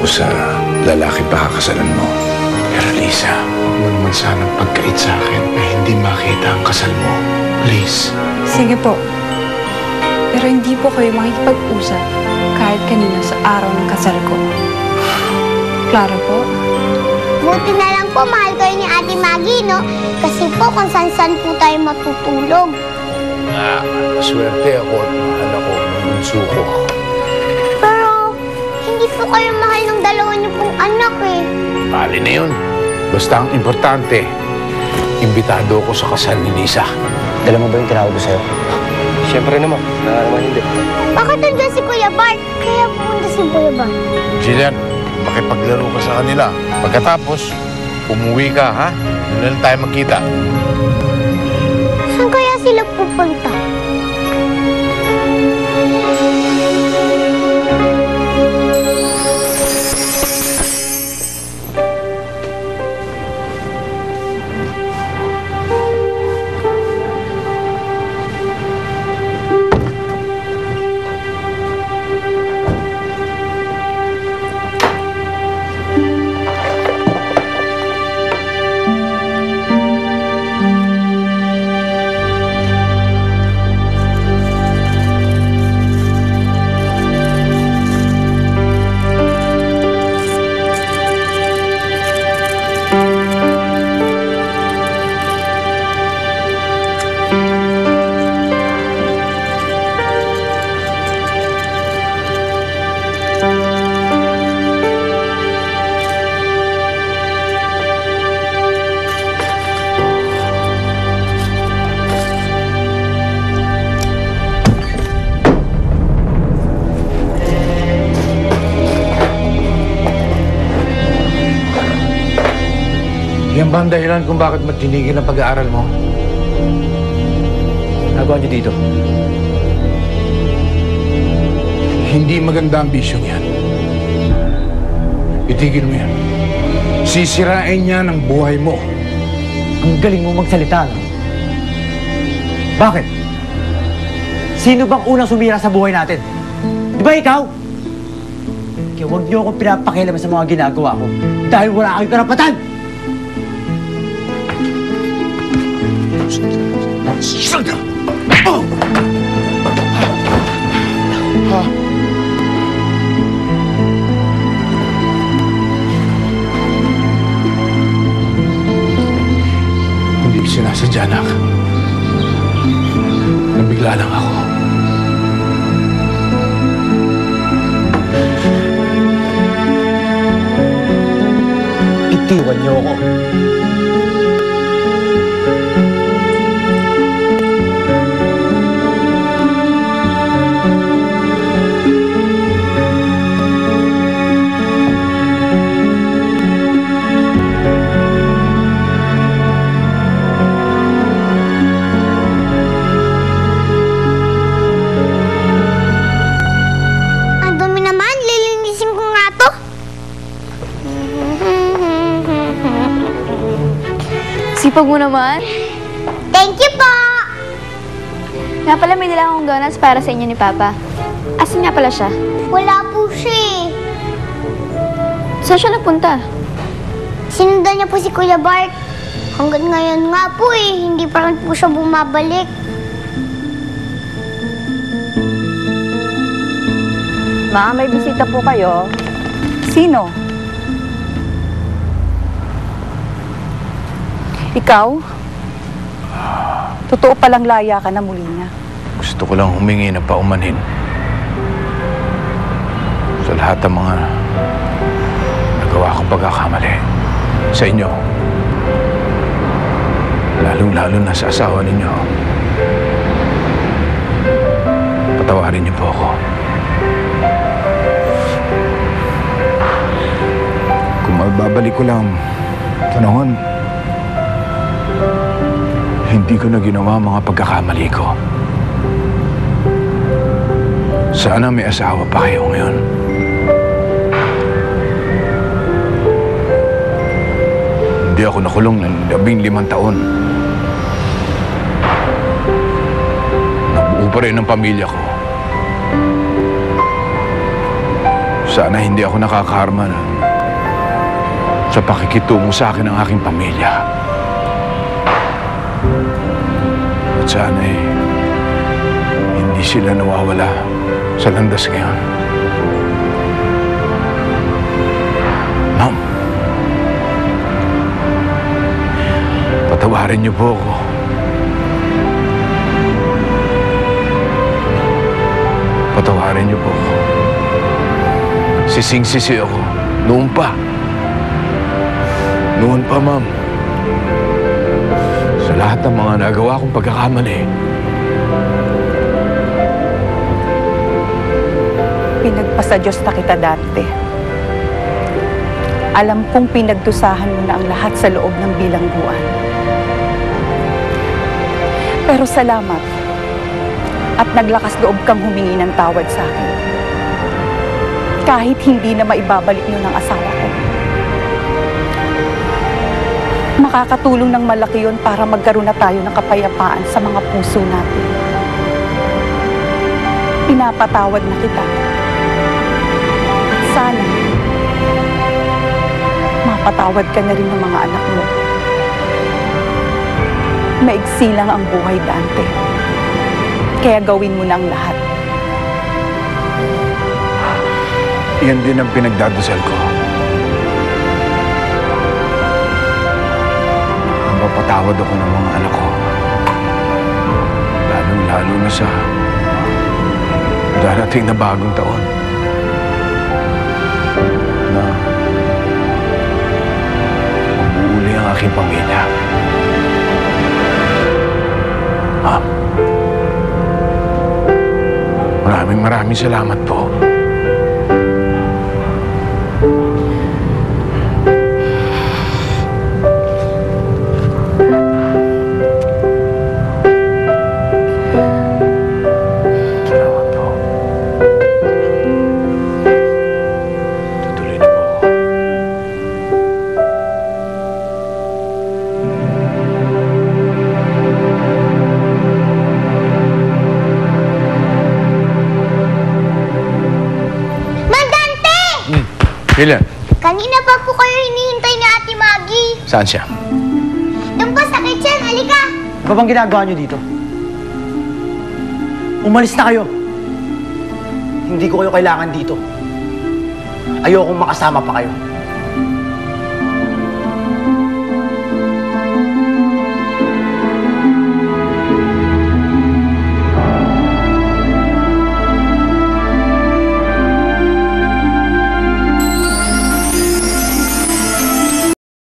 ko sa lalaki pakakasalan mo. Pero Lisa, huwag mo naman sanang pagkait sa akin na hindi makita ang kasal mo. Please. Sige po. Pero hindi po kayo makikipag-usap kahit kanina sa araw ng kasal ko. Klaro po? Buti na lang po, mahal kayo ni Ate Maggie, no? Kasi po, kung saan-saan po tayo matutulog. Swerte ako at mahal ako ng bunso ko. Pero, hindi po kayo mahal ng dalawa niyo pong anak, eh. Bali na yun. Basta ang importante, imbitado ako sa kasal ni Lisa. Dala mo ba yung tinawag ko sa'yo? Siyempre naman. Naman hindi. Bakit nandiyan si Kuya Bart? Kaya pumunta si Kuya Bart. Jillian, makipaglaro ka sa kanila. Pagkatapos, umuwi ka, ha? Doon na lang tayo magkita. Saan kaya sila pupunta? Yan ba ang dahilan kung bakit magtinigil ang pag-aaral mo? Nagawa niyo dito? Hindi maganda ang bisyong yan. Itigil mo yan. Sisirain niya ng buhay mo. Ang galing mo magsalita, no? Bakit? Sino bang unang sumira sa buhay natin? Di ba ikaw? Kaya huwag niyo akong pinapakialaman sa mga ginagawa ko dahil wala kayong karapatan! Sandra! Oh! Hindi sinasadya, anak. Nabigla lang ako. Itiwan niyo ako. Sipag mo naman. Thank you po! Nga pala, may dala akong donuts para sa inyo ni Papa. Asan nga pala siya? Wala po siya, eh. Saan siya nagpunta? Sinundan niya po si Kuya Bart. Hanggang ngayon nga po, eh. Hindi pa rin po siya bumabalik. Ma, may bisita po kayo. Sino? Ikaw? Totoo palang laya ka na muli na. Gusto ko lang humingi ng paumanhin sa lahat ng mga nagawa kong pagkakamali sa inyo. Lalong-lalo na sa asawa ninyo. Patawarin niyo po ako. Kung mababalik ko lang panahon, hindi ko na ginawa mga pagkakamali ko. Sana may asawa pa kayo ngayon. Hindi ako nakulong ng 15 taon. Nabuo pa rin ang pamilya ko. Sana hindi ako nakakarma sa pakikitungo sa akin ng aking pamilya. At sana hindi sila nawawala sa landas ngayon. Ma'am, patawarin niyo po ako. Patawarin niyo po ako. Sising-sisi ako. Noon pa. Noon pa, ma'am. Sa lahat ng mga nagawa kong pagkakamali. Pinagpasa Diyos na kita dati. Alam kong pinagdusahan mo na ang lahat sa loob ng bilangguan. Pero salamat at naglakas loob kang humingi ng tawad sa akin. Kahit hindi na maibabalik yun ng asawa ko. Makakatulong ng malaki yun para magkaroon na tayo ng kapayapaan sa mga puso natin. Pinapatawad na kita. Sana, mapatawad ka na rin ng mga anak mo. Maigsi lang ang buhay, Dante. Kaya gawin mo na ang lahat. Yan din ang pinagdadasal ko. Ang mapatawad ako ng mga anak ko. Lalong-lalo na sa darating na bagong taon. Na mabuuli ang aking pamilya. Ma'am, maraming salamat po. Kailan? Kanina pa po kayo hinihintay ni Ate Maggie. Saan siya? Doon po sa kitchen, halika. Ano bang ginagawa niyo dito? Umalis na kayo. Hindi ko kayo kailangan dito. Ayokong makasama pa kayo.